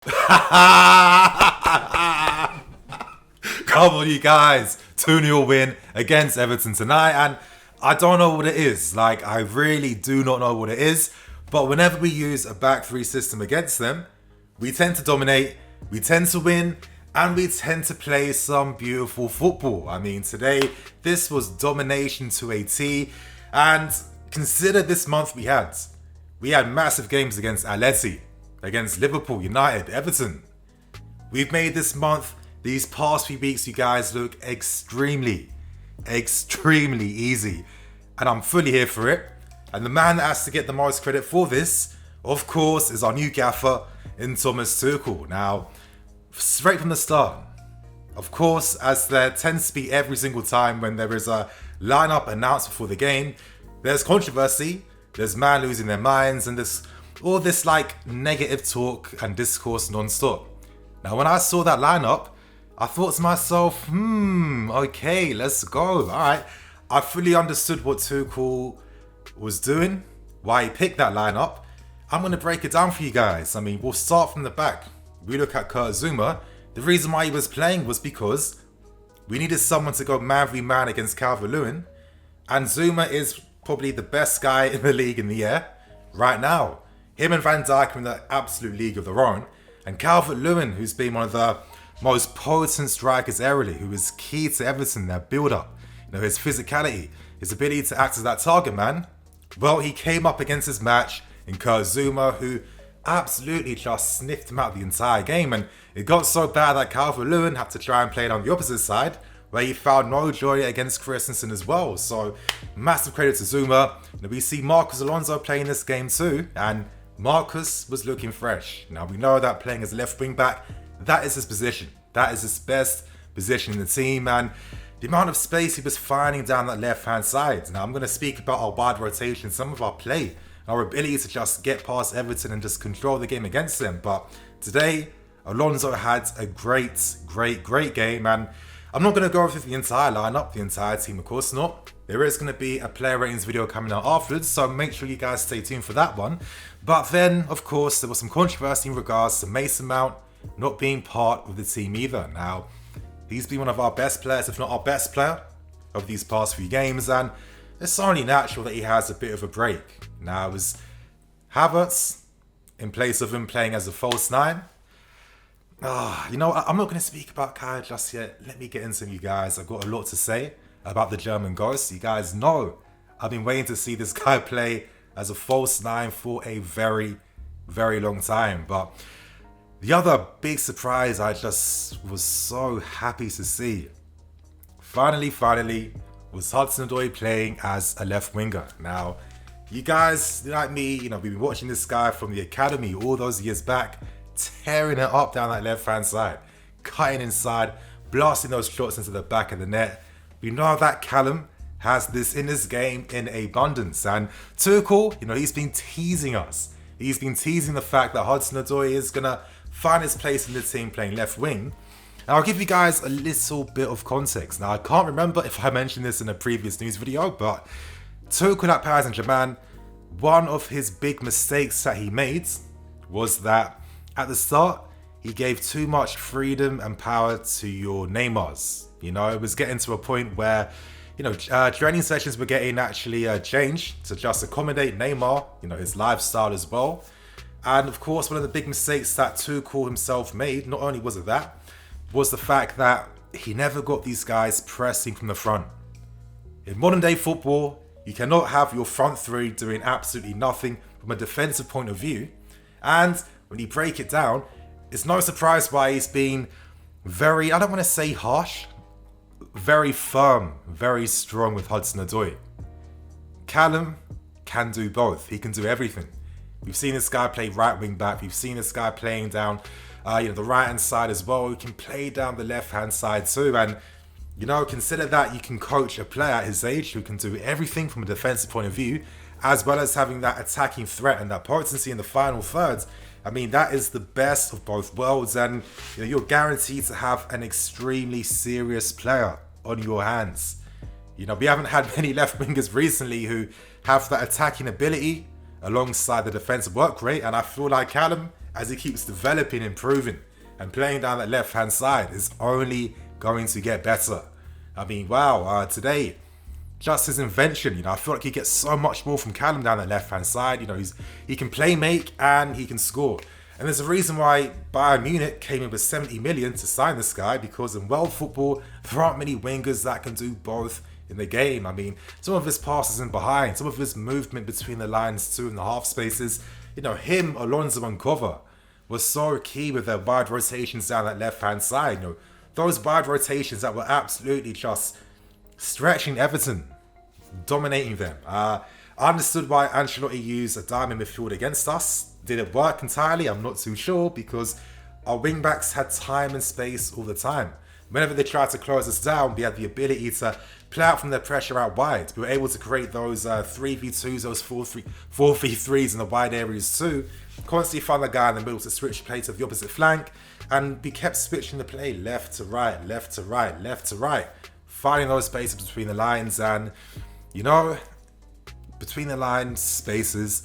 Come on, you guys. 2-0 win against Everton tonight. And I don't know what it is. Like, I really do not know what it is. But whenever we use a back three system against them, we tend to dominate, we tend to win, and we tend to play some beautiful football. I mean, today, this was domination to a T. And consider this month we had. We had massive games against Atleti, against Liverpool, United, Everton. We've made this month, these past few weeks, you guys look extremely easy. And I'm fully here for it. And the man that has to get the most credit for this, of course, is our new gaffer in Thomas Tuchel. Now, straight from the start, of course, as there tends to be every single time when there is a lineup announced before the game, there's controversy, there's man losing their minds, and there's all this like negative talk and discourse non-stop. Now, when I saw that lineup, I thought to myself, okay, let's go. All right, I fully understood what Tuchel was doing, why he picked that lineup. I'm going to break it down for you guys. I mean, we'll start from the back. We look at Kurt Zouma. The reason why he was playing was because we needed someone to go man v man against Calvert-Lewin. And Zouma is probably the best guy in the league in the air right now. Him and Van Dijk are in the absolute league of their own. And Calvert-Lewin, who's been one of the most potent strikers ever, who is key to Everton, their build-up. You know, his physicality, his ability to act as that target man. Well, he came up against his match in Kurt Zouma, who absolutely just sniffed him out the entire game. And it got so bad that Calvert-Lewin had to try and play it on the opposite side, where he found no joy against Christensen as well. So, massive credit to Zouma. You know, we see Marcus Alonso playing this game too, and Marcus was looking fresh. Now, we know that playing as a left wing back, that is his position. That is his best position in the team, and the amount of space he was finding down that left-hand side. Now, I'm going to speak about our wide rotation, some of our play, our ability to just get past Everton and just control the game against them. But today, Alonso had a great game, and I'm not going to go through the entire lineup, the entire team, of course not. There is going to be a player ratings video coming out afterwards, so make sure you guys stay tuned for that one. But then, of course, there was some controversy in regards to Mason Mount not being part of the team either. Now, he's been one of our best players, if not our best player, of these past few games, and it's only natural that he has a bit of a break. Now, it was Havertz in place of him playing as a false nine. You know, I'm not going to speak about Kai just yet. Let me get into you guys. I've got a lot to say about the German ghost. You guys know I've been waiting to see this guy play as a false nine for a very long time. But the other big surprise I just was so happy to see, finally, was Hudson-Odoi playing as a left winger. Now, you guys, like me, you know, we've been watching this guy from the academy all those years back, tearing it up down that left-hand side, cutting inside, blasting those shots into the back of the net. We know that Callum has this in his game in abundance. And Tuchel, you know, he's been teasing us. He's been teasing the fact that Hudson-Odoi is going to find his place in the team playing left wing. And I'll give you guys a little bit of context. Now, I can't remember if I mentioned this in a previous news video, but Tuchel at Paris Saint-Germain, one of his big mistakes that he made was that at the start, he gave too much freedom and power to your Neymars. You know, it was getting to a point where, you know, training sessions were getting actually changed to just accommodate Neymar, you know, his lifestyle as well. And of course, one of the big mistakes that Tuchel himself made, not only was it that, was the fact that he never got these guys pressing from the front. In modern day football, you cannot have your front three doing absolutely nothing from a defensive point of view. And when you break it down, it's no surprise why he's been very, I don't want to say harsh, very firm, very strong with Hudson-Odoi. Callum can do both. He can do everything. We've seen this guy play right wing back. We've seen this guy playing down the right hand side as well. He can play down the left hand side too. And, you know, consider that you can coach a player at his age who can do everything from a defensive point of view, as well as having that attacking threat and that potency in the final thirds. I mean, that is the best of both worlds, and you know, you're guaranteed to have an extremely serious player on your hands. You know, we haven't had many left wingers recently who have that attacking ability alongside the defensive work rate, and I feel like Callum as he keeps developing, improving, and playing down that left-hand side is only going to get better. I mean, wow, today, just his invention, I feel like he gets so much more from Callum down that left-hand side. He can play make and he can score. And there's a reason why Bayern Munich came in with 70 million to sign this guy, because in world football, there aren't many wingers that can do both in the game. I mean, some of his passes in behind, some of his movement between the lines too in the half spaces, him, Alonso and Cover was so key with their wide rotations down that left-hand side. Those wide rotations that were absolutely just stretching Everton, dominating them. I understood why Ancelotti used a diamond midfield against us. Did it work entirely? I'm not too sure, because our wing-backs had time and space all the time. Whenever they tried to close us down, we had the ability to play out from their pressure out wide. We were able to create those 3v2s, those 4v3s in the wide areas too. Constantly find the guy in the middle to switch play to the opposite flank. And we kept switching the play left to right, left to right, left to right. Finding those spaces between the lines. And, between the lines, spaces,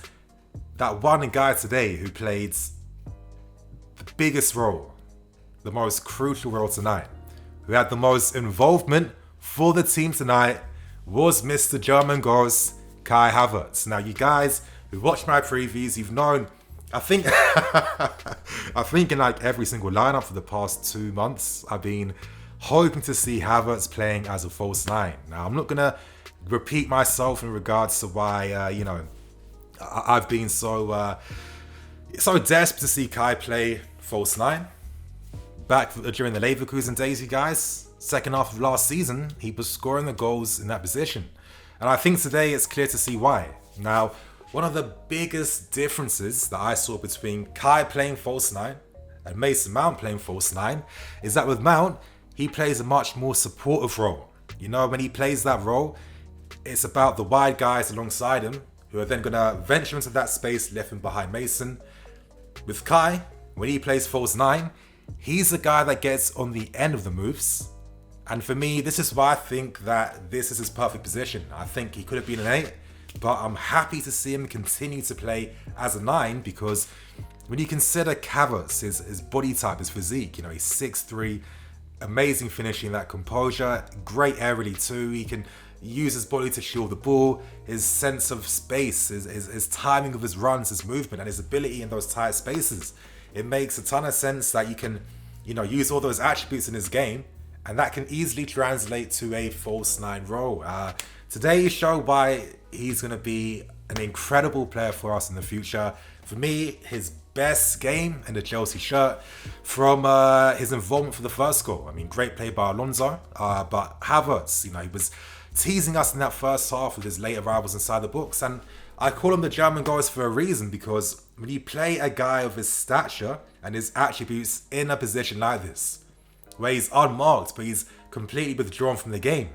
that one guy today who played the biggest role, the most crucial role tonight, who had the most involvement for the team tonight, was Mr. German Ghost, Kai Havertz. Now, you guys who watched my previews, you've known, I think in like every single lineup for the past 2 months, I've been hoping to see Havertz playing as a false nine. Now, I'm not going to repeat myself in regards to why, I've been so desperate to see Kai play false nine. Back during the Leverkusen days, you guys, second half of last season, he was scoring the goals in that position. And I think today it's clear to see why. Now, one of the biggest differences that I saw between Kai playing false nine and Mason Mount playing false nine is that with Mount, he plays a much more supportive role. When he plays that role, it's about the wide guys alongside him who are then going to venture into that space left and behind Mason. With Kai, when he plays false nine, he's the guy that gets on the end of the moves. And for me, this is why I think that this is his perfect position. I think he could have been an 8, but I'm happy to see him continue to play as a 9, because when you consider Havertz, his body type, his physique, he's 6'3", amazing finishing, that composure, great aerially too. He can use his body to shield the ball, his sense of space, his timing of his runs, his movement, and his ability in those tight spaces. It makes a ton of sense that you can, use all those attributes in his game, and that can easily translate to a false 9 role. Today he showed why he's going to be an incredible player for us in the future. For me, his best game in the Chelsea shirt from his involvement for the first goal. I mean, great play by Alonso, but Havertz, he was teasing us in that first half with his late arrivals inside the box. And I call him the German Ghost for a reason, because when you play a guy of his stature and his attributes in a position like this, where he's unmarked but he's completely withdrawn from the game,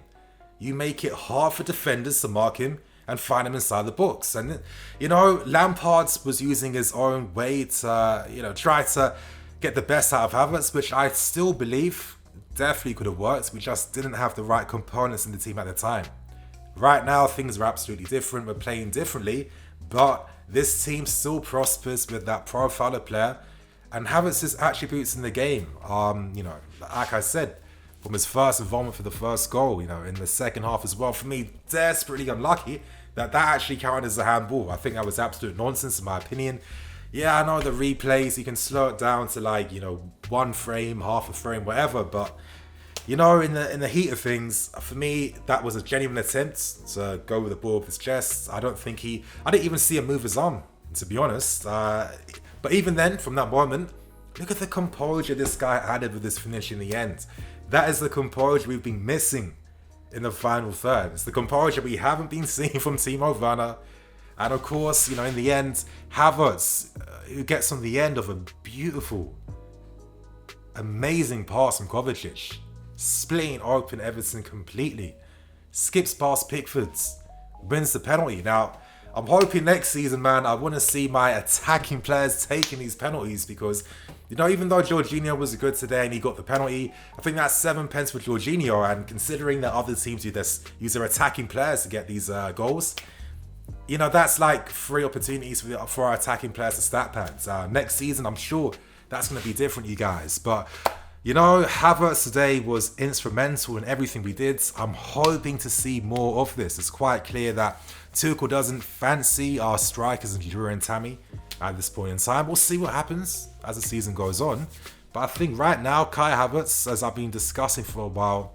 you make it hard for defenders to mark him and find him inside the box. And Lampard was using his own way to try to get the best out of Havertz, which I still believe definitely could have worked. We just didn't have the right components in the team at the time. Right now, things are absolutely different. We're playing differently, but this team still prospers with that profile of player and Havertz's attributes in the game. Like I said, from his first involvement for the first goal, in the second half as well, for me, desperately unlucky that actually counted as a handball. I think that was absolute nonsense in my opinion. Yeah, I know the replays, you can slow it down to one frame, half a frame, whatever, but in the heat of things, for me, that was a genuine attempt to go with the ball with his chest. I didn't even see him move his arm, to be honest. But even then, from that moment, look at the composure this guy added with his finish in the end. That is the composure we've been missing in the final third. It's the composure we haven't been seeing from Timo Werner. And of course, in the end, Havertz, who gets on the end of a beautiful, amazing pass from Kovacic, splitting open Everton completely, skips past Pickford, wins the penalty. Now, I'm hoping next season, man, I want to see my attacking players taking these penalties, because, even though Jorginho was good today and he got the penalty, I think that's 7 pence for Jorginho. And considering that other teams use their attacking players to get these goals, you know, that's like 3 opportunities for our attacking players to stat pads. Next season, I'm sure that's going to be different, you guys. But, you know, Havertz today was instrumental in everything we did. I'm hoping to see more of this. It's quite clear that Tuchel doesn't fancy our strikers and Giroud and Tammy at this point in time. We'll see what happens as the season goes on. But I think right now, Kai Havertz, as I've been discussing for a while,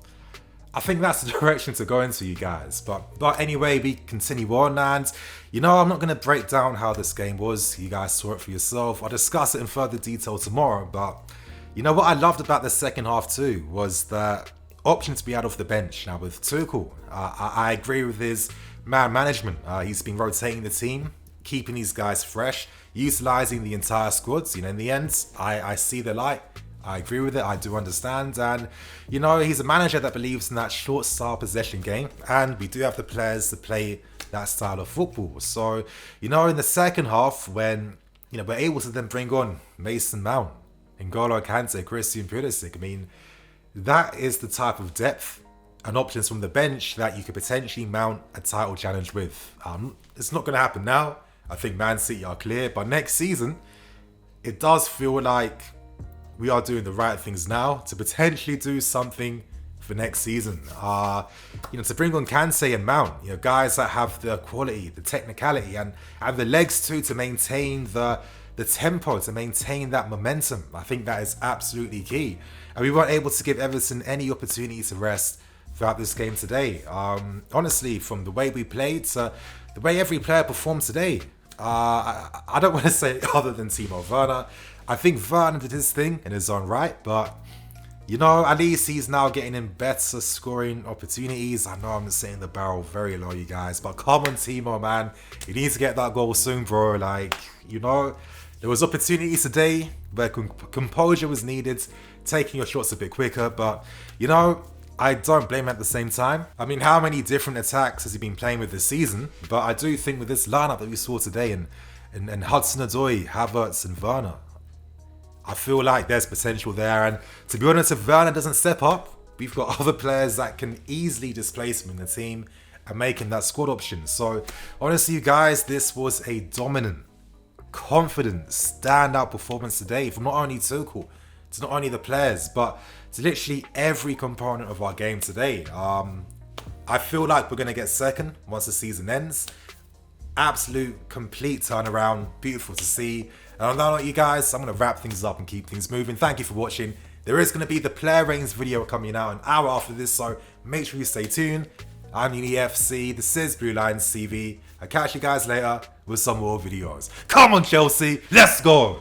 I think that's the direction to go into, you guys. But anyway, we continue on, and you know, I'm not going to break down how this game was. You guys saw it for yourself. I'll discuss it in further detail tomorrow. But you know what I loved about the second half too was the option to be out of the bench. Now with Tuchel, I agree with his man management. He's been rotating the team, keeping these guys fresh, utilizing the entire squads. You know, in the end, I see the light. I agree with it, I do understand, and you know, he's a manager that believes in that short style possession game, and we do have the players to play that style of football. So, you know, in the second half, when, you know, we're able to then bring on Mason Mount, N'Golo Kante, Christian Pulisic, I mean, that is the type of depth and options from the bench that you could potentially mount a title challenge with. It's not going to happen now. I think Man City are clear, but next season, it does feel like we are doing the right things now to potentially do something for next season. You know, to bring on Kante and Mount, you know, guys that have the quality, the technicality, and the legs too to maintain the tempo, to maintain that momentum. I think that is absolutely key. And we weren't able to give Everton any opportunity to rest throughout this game today. Honestly, from the way we played to the way every player performed today, I don't want to say other than Timo Werner. I think Werner did his thing in his own right, but you know, at least he's now getting in better scoring opportunities. I know I'm setting the barrel very low, you guys, but come on, Timo, man. You need to get that goal soon, bro. Like, you know, there was opportunities today where composure was needed, taking your shots a bit quicker, but you know, I don't blame him at the same time. I mean, how many different attacks has he been playing with this season? But I do think with this lineup that we saw today, and Hudson-Odoi, Havertz and Werner, I feel like there's potential there. And to be honest, if Werner doesn't step up, we've got other players that can easily displace him in the team and make him that squad option. So honestly, you guys, this was a dominant, confident, standout performance today from not only Tuchel, to not only the players, but to literally every component of our game today. I feel like we're going to get second once the season ends. Absolute, complete turnaround. Beautiful to see. And on that note, you guys, I'm going to wrap things up and keep things moving. Thank you for watching. There is going to be the player ratings video coming out an hour after this, so make sure you stay tuned. I'm UniFC, this is Blue Lines TV. I'll catch you guys later with some more videos. Come on, Chelsea, let's go!